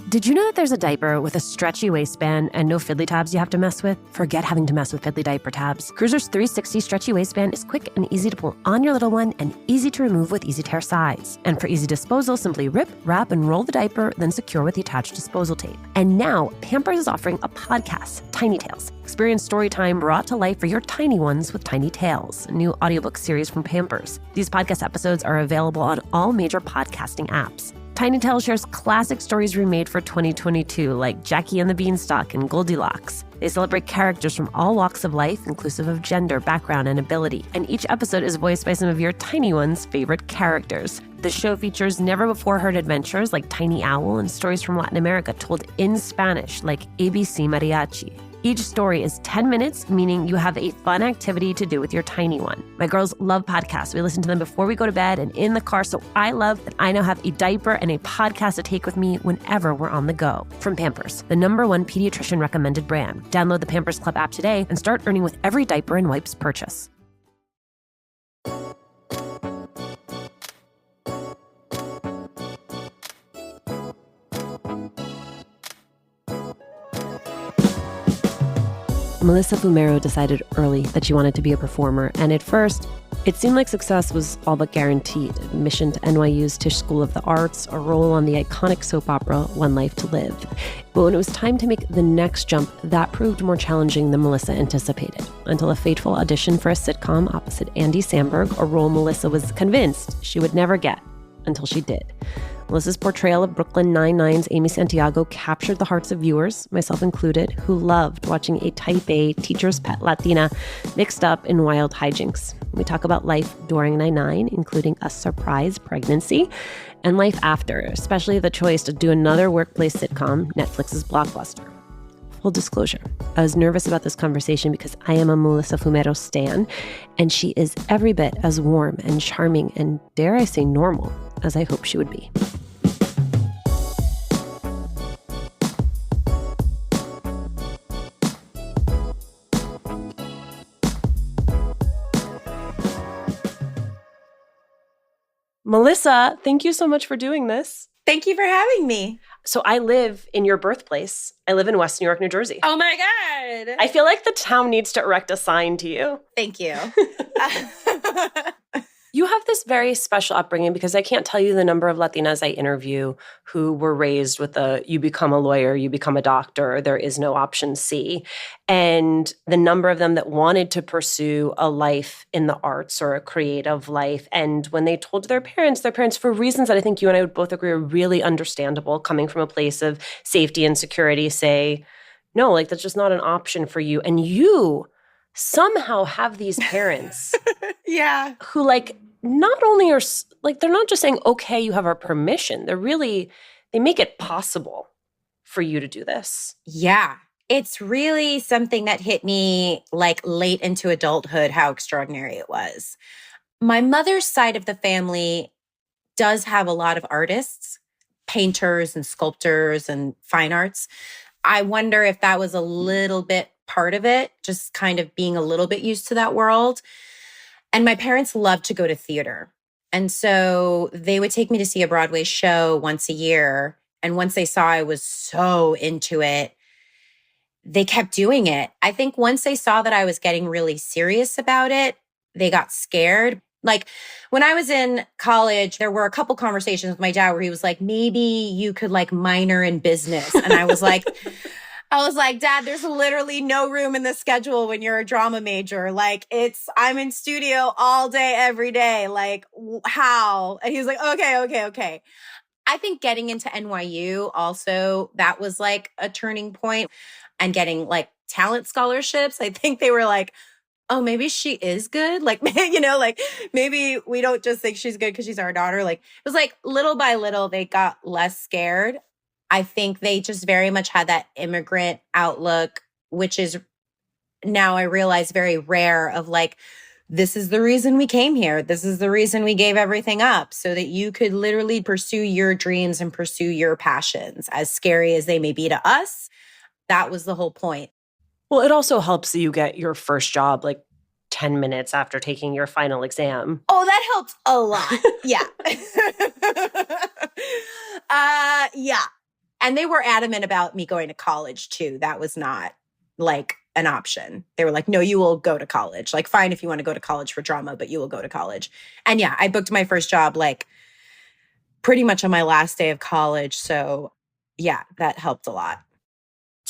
Did you know that there's a diaper with a stretchy waistband and no fiddly tabs you have to mess with? Forget having to mess with fiddly diaper tabs. Cruiser's 360 stretchy waistband is quick and easy to pull on your little one and easy to remove with easy tear size. And for easy disposal, simply rip, wrap, and roll the diaper, then secure with the attached disposal tape. And now, Pampers is offering a podcast, Tiny Tales. Experience story time brought to life for your tiny ones with Tiny Tales, a new audiobook series from Pampers. These podcast episodes are available on all major podcasting apps. Tiny Tales shares classic stories remade for 2022, like Jackie and the Beanstalk and Goldilocks. They celebrate characters from all walks of life, inclusive of gender, background, and ability. And each episode is voiced by some of your tiny ones' favorite characters. The show features never-before-heard adventures like Tiny Owl and stories from Latin America told in Spanish, like ABC Mariachi. Each story is 10 minutes, meaning you have a fun activity to do with your tiny one. My girls love podcasts. We listen to them before we go to bed and in the car, so I love that I now have a diaper and a podcast to take with me whenever we're on the go. From Pampers, the #1 pediatrician recommended brand. Download the Pampers Club app today and start earning with every diaper and wipes purchase. Melissa Fumero decided early that she wanted to be a performer, and at first, it seemed like success was all but guaranteed. Admission to NYU's Tisch School of the Arts, a role on the iconic soap opera One Life to Live. But when it was time to make the next jump, that proved more challenging than Melissa anticipated, until a fateful audition for a sitcom opposite Andy Samberg, a role Melissa was convinced she would never get, until she did. Melissa's portrayal of Brooklyn Nine-Nine's Amy Santiago captured the hearts of viewers, myself included, who loved watching a type A teacher's pet Latina mixed up in wild hijinks. We talk about life during Nine-Nine, including a surprise pregnancy, and life after, especially the choice to do another workplace sitcom, Netflix's Blockbuster. Full disclosure, I was nervous about this conversation because I am a Melissa Fumero stan, and she is every bit as warm and charming and, dare I say, normal as I hope she would be. Melissa, thank you so much for doing this. Thank you for having me. So I live in your birthplace. I live in West New York, New Jersey. Oh my God. I feel like the town needs to erect a sign to you. Thank you. You have this very special upbringing because I can't tell you the number of Latinas I interview who were raised with you become a lawyer, you become a doctor, there is no option C. And the number of them that wanted to pursue a life in the arts or a creative life. And when they told their parents, for reasons that I think you and I would both agree are really understandable, coming from a place of safety and security, say, no, like that's just not an option for you. And you somehow have these parents yeah, who like not only are like, they're not just saying, okay, you have our permission. They make it possible for you to do this. Yeah. It's really something that hit me like late into adulthood, how extraordinary it was. My mother's side of the family does have a lot of artists, painters and sculptors and fine arts. I wonder if that was a little bit part of it, just kind of being a little bit used to that world. And my parents loved to go to theater. And so they would take me to see a Broadway show once a year. And once they saw I was so into it, they kept doing it. I think once they saw that I was getting really serious about it, they got scared. Like when I was in college, there were a couple conversations with my dad where he was like, maybe you could like minor in business. And I was like, Dad, there's literally no room in the schedule when you're a drama major. Like I'm in studio all day, every day. Like how? And he was like, okay. I think getting into NYU also, that was like a turning point, and getting like talent scholarships. I think they were like, oh, maybe she is good. Like, like maybe we don't just think she's good because she's our daughter. Like it was like little by little, they got less scared. I think they just very much had that immigrant outlook, which is now I realize very rare, of like, this is the reason we came here. This is the reason we gave everything up, so that you could literally pursue your dreams and pursue your passions, as scary as they may be to us. That was the whole point. Well, it also helps that you get your first job like 10 minutes after taking your final exam. Oh, that helped a lot. Yeah. Yeah. And they were adamant about me going to college too. That was not like an option. They were like, no, you will go to college. Like, fine if you want to go to college for drama, but you will go to college. And yeah, I booked my first job like pretty much on my last day of college. So yeah, that helped a lot.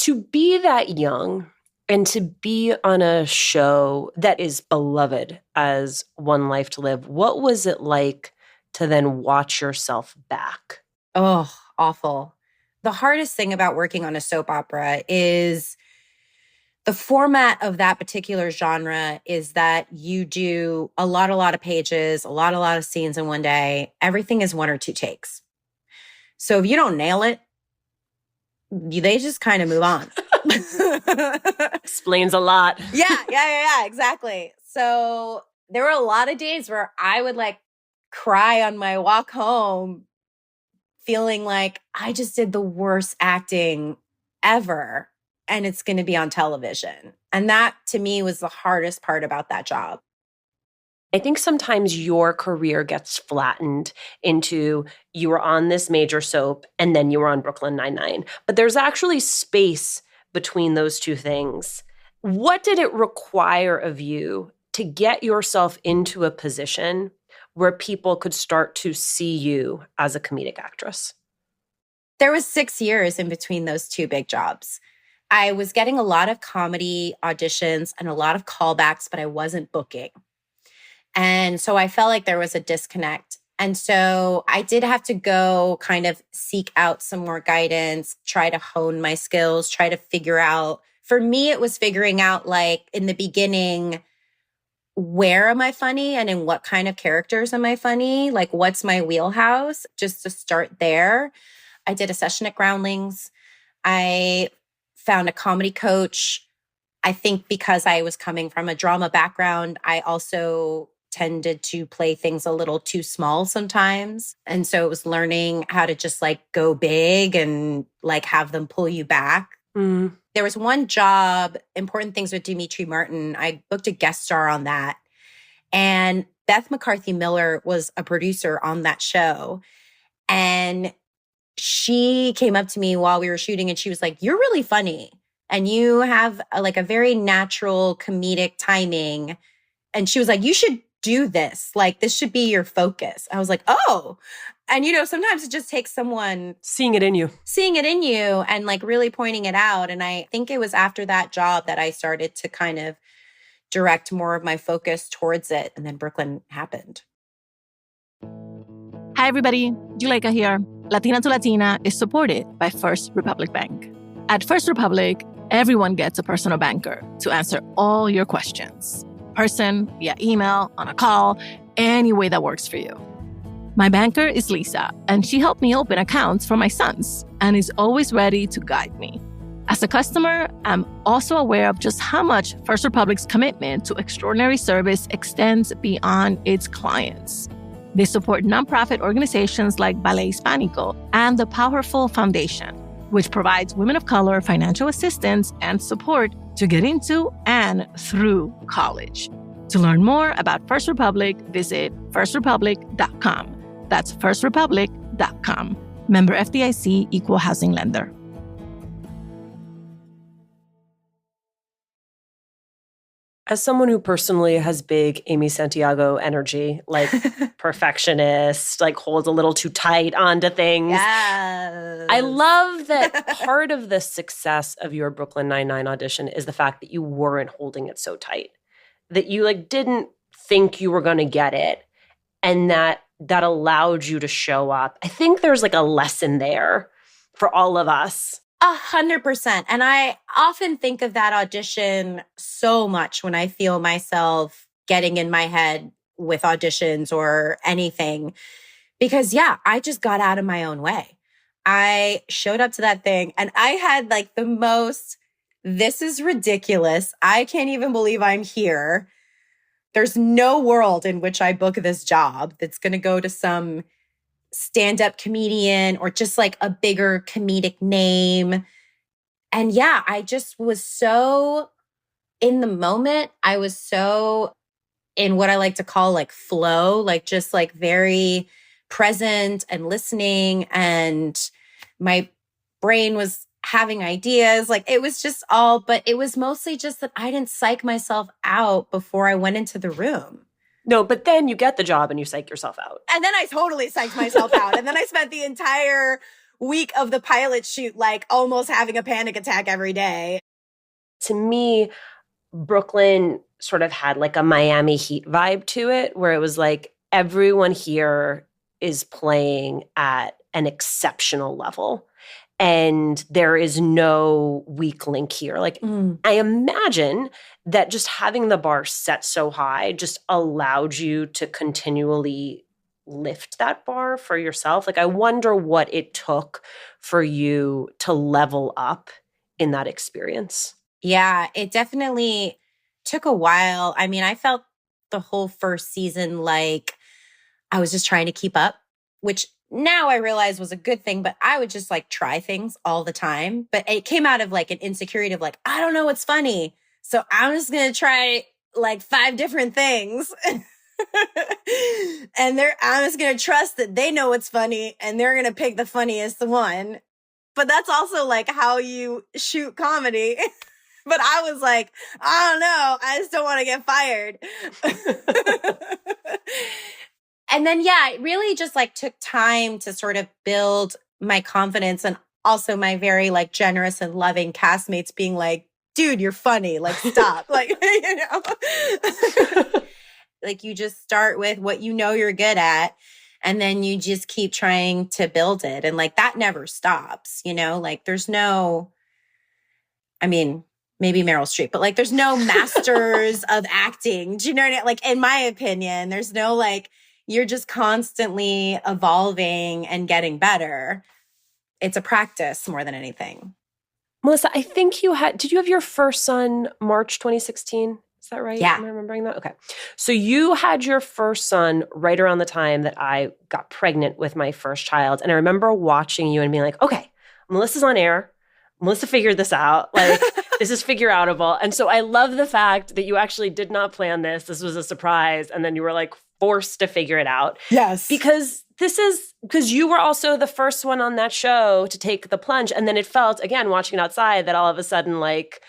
To be that young and to be on a show that is beloved as One Life to Live, what was it like to then watch yourself back? Oh, awful. The hardest thing about working on a soap opera is the format of that particular genre is that you do a lot of pages, a lot of scenes in one day. Everything is 1 or 2 takes. So if you don't nail it, they just kind of move on. Explains a lot. Yeah, exactly. So there were a lot of days where I would like cry on my walk home, feeling like I just did the worst acting ever, and it's going to be on television. And that to me was the hardest part about that job. I think sometimes your career gets flattened into you were on this major soap and then you were on Brooklyn Nine-Nine. But there's actually space between those two things. What did it require of you to get yourself into a position where people could start to see you as a comedic actress? There was 6 years in between those 2 big jobs. I was getting a lot of comedy auditions and a lot of callbacks, but I wasn't booking. And so I felt like there was a disconnect. And so I did have to go kind of seek out some more guidance, try to hone my skills, try to figure out. For me, it was figuring out like in the beginning, where am I funny and in what kind of characters am I funny? Like, what's my wheelhouse? Just to start there. I did a session at Groundlings. I found a comedy coach. I think because I was coming from a drama background, I also tended to play things a little too small sometimes. And so it was learning how to just like go big and like have them pull you back. There was one job, Important Things with Dimitri Martin. I booked a guest star on that. And Beth McCarthy Miller was a producer on that show. And she came up to me while we were shooting and she was like, "You're really funny. And you have like a very natural comedic timing." And she was like, "You should do this. Like, this should be your focus." I was like, oh. And, you know, sometimes it just takes someone seeing it in you and like really pointing it out. And I think it was after that job that I started to kind of direct more of my focus towards it. And then Brooklyn happened. Hi, everybody. Juleka here. Latina to Latina is supported by First Republic Bank. At First Republic, everyone gets a personal banker to answer all your questions. Person, via email, on a call, any way that works for you. My banker is Lisa, and she helped me open accounts for my sons and is always ready to guide me. As a customer, I'm also aware of just how much First Republic's commitment to extraordinary service extends beyond its clients. They support nonprofit organizations like Ballet Hispanico and the Powerful Foundation, which provides women of color financial assistance and support to get into and through college. To learn more about First Republic, visit firstrepublic.com. That's firstrepublic.com. Member FDIC, Equal Housing Lender. As someone who personally has big Amy Santiago energy, like perfectionist, like holds a little too tight onto things. Yes. I love that part of the success of your Brooklyn Nine-Nine audition is the fact that you weren't holding it so tight, that you like didn't think you were going to get it, and that allowed you to show up. I think there's like a lesson there for all of us. 100%. And I often think of that audition so much when I feel myself getting in my head with auditions or anything. Because yeah, I just got out of my own way. I showed up to that thing and I had like the most, this is ridiculous. I can't even believe I'm here. There's no world in which I book this job that's going to go to some stand-up comedian or just like a bigger comedic name. And yeah, I just was so in the moment, I was so in what I like to call like flow, like just like very present and listening. And my brain was having ideas. Like it was just all, but it was mostly just that I didn't psych myself out before I went into the room. No, but then you get the job and you psych yourself out. And then I totally psyched myself out. And then I spent the entire week of the pilot shoot, like almost having a panic attack every day. To me, Brooklyn sort of had like a Miami Heat vibe to it, where it was like everyone here is playing at an exceptional level. And there is no weak link here. Like, I imagine that just having the bar set so high just allowed you to continually lift that bar for yourself. Like, I wonder what it took for you to level up in that experience. Yeah, it definitely took a while. I mean, I felt the whole first season like I was just trying to keep up, which now I realize was a good thing, but I would just like try things all the time. But it came out of like an insecurity of like, I don't know what's funny. So I'm just going to try like 5 different things. And I'm just going to trust that they know what's funny and they're going to pick the funniest one. But that's also like how you shoot comedy. But I was like, I don't know. I just don't want to get fired. And then, yeah, it really just like took time to sort of build my confidence, and also my very like generous and loving castmates being like, dude, you're funny. Like, stop. Like, you know, like you just start with what you know you're good at, and then you just keep trying to build it. And like, that never stops, you know, like there's no, I mean, maybe Meryl Streep, but like, there's no masters of acting. Do you know what I mean? Like, in my opinion, there's no like, you're just constantly evolving and getting better. It's a practice more than anything. Melissa, I think did you have your first son March 2016? Is that right? Yeah. Am I remembering that? Okay. So you had your first son right around the time that I got pregnant with my first child. And I remember watching you and being like, okay, Melissa's on air. Melissa figured this out. Like, this is figure outable. And so I love the fact that you actually did not plan this. This was a surprise. And then you were like forced to figure it out. Yes. Because you were also the first one on that show to take the plunge. And then it felt, again, watching it outside, that all of a sudden, like,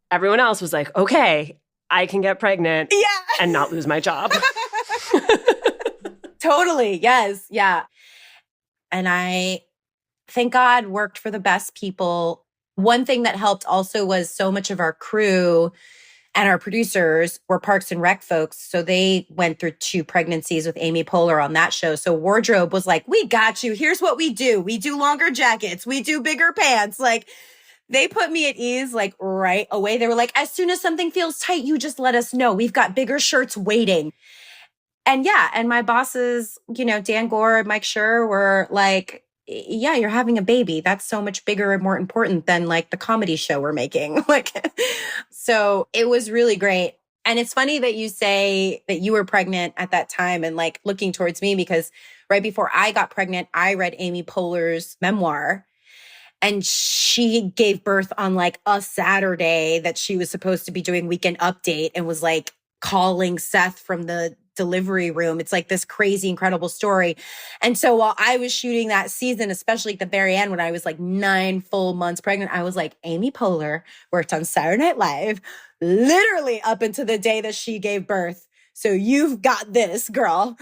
everyone else was like, okay, I can get pregnant and not lose my job. Totally. Yes. Yeah. And I, thank God, worked for the best people. One thing that helped also was so much of our crew and our producers were Parks and Rec folks. So they went through 2 pregnancies with Amy Poehler on that show. So wardrobe was like, we got you. Here's what we do. We do longer jackets. We do bigger pants. Like, they put me at ease, like right away. They were like, as soon as something feels tight, you just let us know. We've got bigger shirts waiting. And yeah, and my bosses, you know, Dan Gore, Mike Schur were like, yeah, you're having a baby. That's so much bigger and more important than like the comedy show we're making. Like, so it was really great. And it's funny that you say that you were pregnant at that time and like looking towards me, because right before I got pregnant, I read Amy Poehler's memoir, and she gave birth on like a Saturday that she was supposed to be doing Weekend Update, and was like calling Seth from the delivery room. It's like this crazy, incredible story. And so while I was shooting that season, especially at the very end, when I was like 9 full months pregnant, I was like, Amy Poehler worked on Saturday Night Live literally up until the day that she gave birth. So you've got this, girl.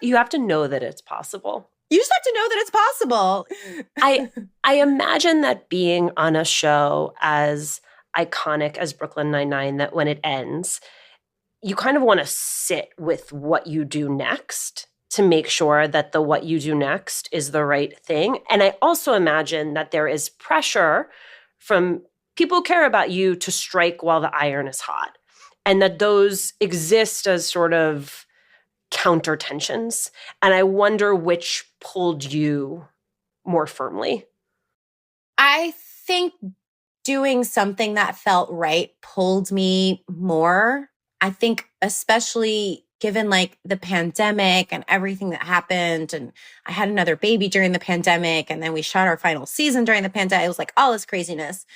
You have to know that it's possible. You just have to know that it's possible. I imagine that being on a show as iconic as Brooklyn Nine-Nine, that when it ends, you kind of want to sit with what you do next to make sure that the what you do next is the right thing. And I also imagine that there is pressure from people who care about you to strike while the iron is hot, and that those exist as sort of counter tensions. And I wonder which pulled you more firmly. I think doing something that felt right pulled me more. I think especially given like the pandemic and everything that happened, and I had another baby during the pandemic, and then we shot our final season during the pandemic. It was like all this craziness.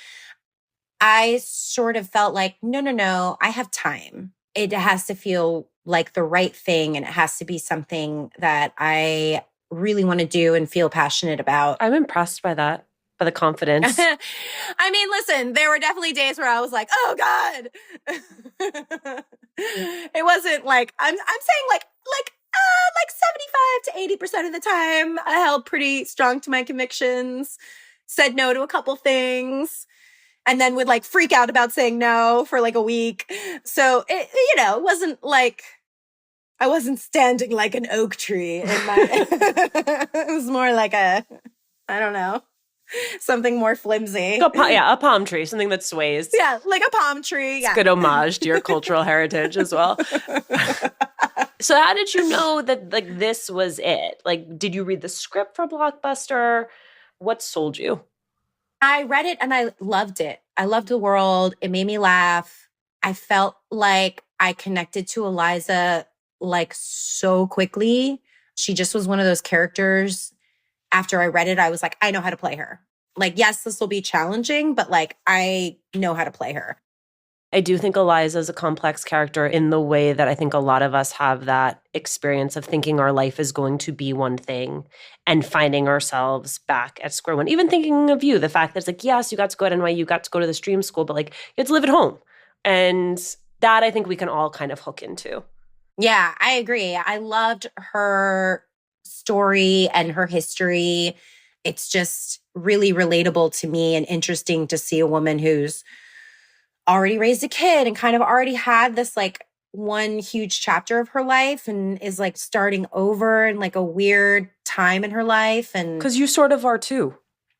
I sort of felt like, no, I have time. It has to feel like the right thing, and it has to be something that I really want to do and feel passionate about. I'm impressed by that, by the confidence. I mean, listen, there were definitely days where I was like, oh God. It wasn't like, I'm saying like 75 to 80% of the time, I held pretty strong to my convictions, said no to a couple things, and then would like freak out about saying no for like a week. So it, it wasn't like I wasn't standing like an oak tree in my, it was more like I don't know, something more flimsy. A palm tree, something that sways. Yeah, like a palm tree. It's good homage to your cultural heritage as well. So how did you know that like this was it? Like, did you read the script for Blockbuster? What sold you? I read it and I loved it. I loved the world. It made me laugh. I felt like I connected to Eliza like so quickly. She just was one of those characters. After I read it, I was like, I know how to play her. Like, yes, this will be challenging, but like, I know how to play her. I do think Eliza is a complex character in the way that I think a lot of us have that experience of thinking our life is going to be one thing and finding ourselves back at square one. Even thinking of you, the fact that it's like, yes, you got to go to NYU, you got to go to the stream school, but like you had to live at home. And that I think we can all kind of hook into. Yeah, I agree. I loved her story and her history. It's just really relatable to me and interesting to see a woman who's already raised a kid and kind of already had this like one huge chapter of her life and is like starting over in like a weird time in her life. And because you sort of are too.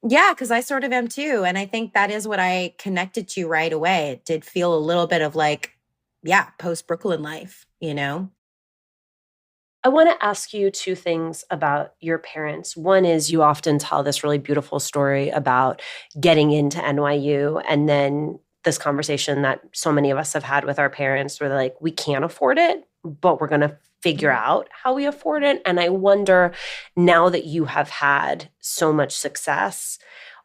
Yeah, because I sort of am too. And I think that is what I connected to right away. It did feel a little bit of like, yeah, post-Brooklyn life, you know? I want to ask you two things about your parents. One is you often tell this really beautiful story about getting into NYU and then this conversation that so many of us have had with our parents where they're like, we can't afford it, but we're going to figure out how we afford it. And I wonder, now that you have had so much success,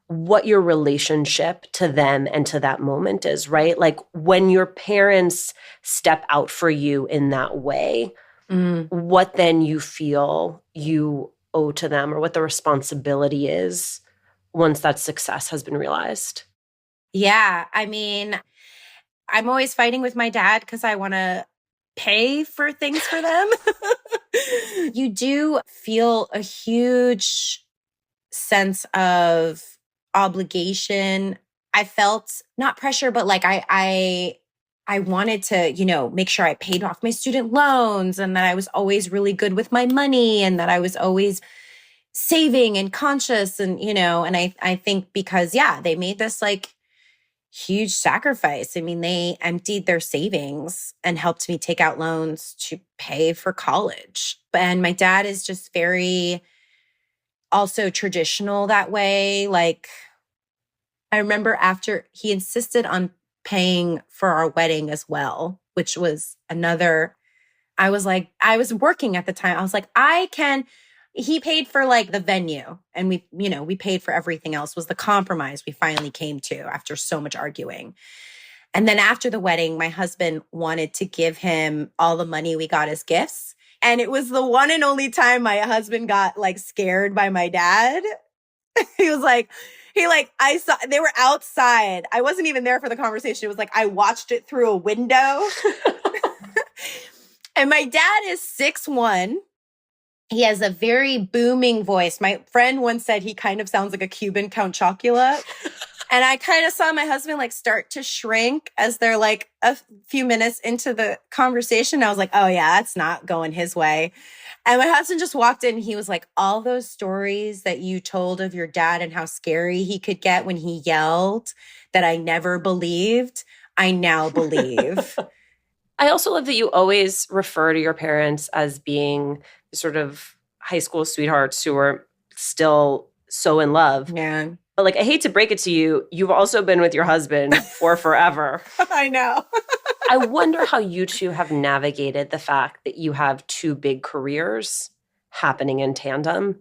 what your relationship to them and to that moment is, right? Like when your parents step out for you in that way, what then you feel you owe to them or what the responsibility is once that success has been realized. Yeah, I mean, I'm always fighting with my dad because I want to pay for things for them. You do feel a huge sense of obligation. I felt not pressure, but like I wanted to, make sure I paid off my student loans and that I was always really good with my money and that I was always saving and conscious and, and I think because, yeah, they made this like huge sacrifice. I mean, they emptied their savings and helped me take out loans to pay for college. And my dad is just very also traditional that way. Like, I remember after he insisted on paying for our wedding as well, which was another, I was working at the time. I was like, he paid for like the venue and we paid for everything else was the compromise we finally came to after so much arguing. And then after the wedding, my husband wanted to give him all the money we got as gifts. And it was the one and only time my husband got like scared by my dad. He was like, I saw, they were outside. I wasn't even there for the conversation. It was like, I watched it through a window. And my dad is 6'1". He has a very booming voice. My friend once said he kind of sounds like a Cuban Count Chocula. And I kind of saw my husband like start to shrink as they're like a few minutes into the conversation. I was like, oh yeah, that's not going his way. And my husband just walked in and he was like, all those stories that you told of your dad and how scary he could get when he yelled that I never believed, I now believe. I also love that you always refer to your parents as being sort of high school sweethearts who are still so in love. Yeah. But like, I hate to break it to you, you've also been with your husband for forever. I know. I wonder how you two have navigated the fact that you have two big careers happening in tandem.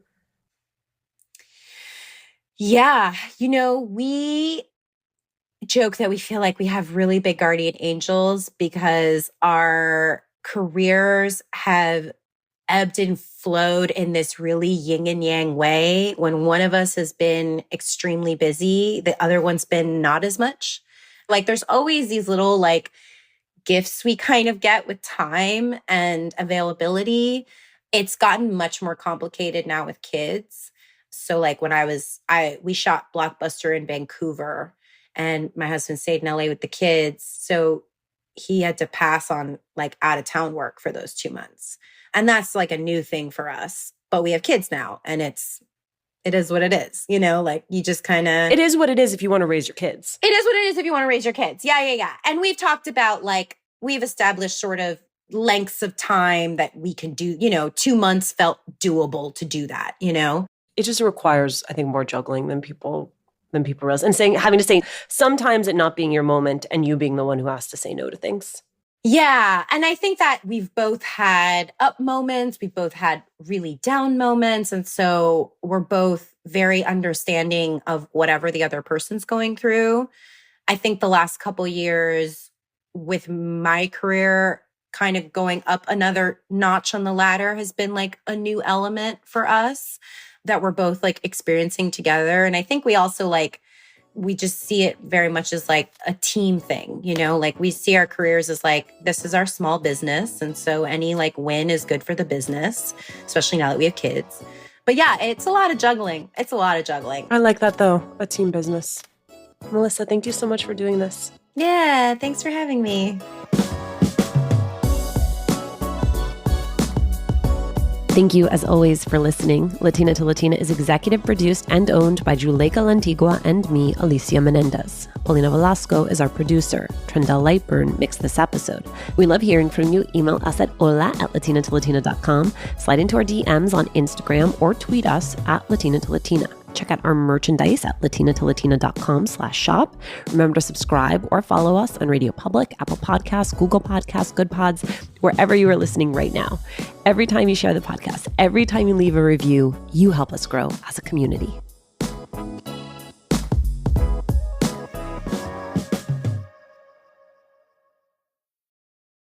Yeah. We joke that we feel like we have really big guardian angels because our careers have ebbed and flowed in this really yin and yang way. When one of us has been extremely busy, the other one's been not as much. Like there's always these little like gifts we kind of get with time and availability. It's gotten much more complicated now with kids. So like when we shot Blockbuster in Vancouver and my husband stayed in LA with the kids. So he had to pass on like out of town work for those 2 months. And that's like a new thing for us. But we have kids now and it is what it is, like you just kind of. It is what it is if you want to raise your kids. It is what it is if you want to raise your kids. Yeah. And we've talked about like, we've established sort of lengths of time that we can do, 2 months felt doable to do that, It just requires, I think, more juggling than people realize. And having to say, sometimes it not being your moment and you being the one who has to say no to things. Yeah. And I think that we've both had up moments. We've both had really down moments. And so we're both very understanding of whatever the other person's going through. I think the last couple years with my career kind of going up another notch on the ladder has been like a new element for us that we're both like experiencing together. And I think we also we just see it very much as like a team thing, like we see our careers as like, this is our small business. And so any like win is good for the business, especially now that we have kids. But yeah, it's a lot of juggling. I like that though, a team business. Melissa, thank you so much for doing this. Yeah, thanks for having me. Thank you, as always, for listening. Latina to Latina is executive produced and owned by Juleka Lantigua and me, Alicia Menendez. Paulina Velasco is our producer. Trendell Lightburn mixed this episode. We love hearing from you. Email us at hola@latinatolatina.com. Slide into our DMs on Instagram or tweet us at Latina to Latina. Check out our merchandise at latinatolatina.com/shop. Remember to subscribe or follow us on Radio Public, Apple Podcasts, Google Podcasts, Good Pods, wherever you are listening right now. Every time you share the podcast, every time you leave a review, you help us grow as a community.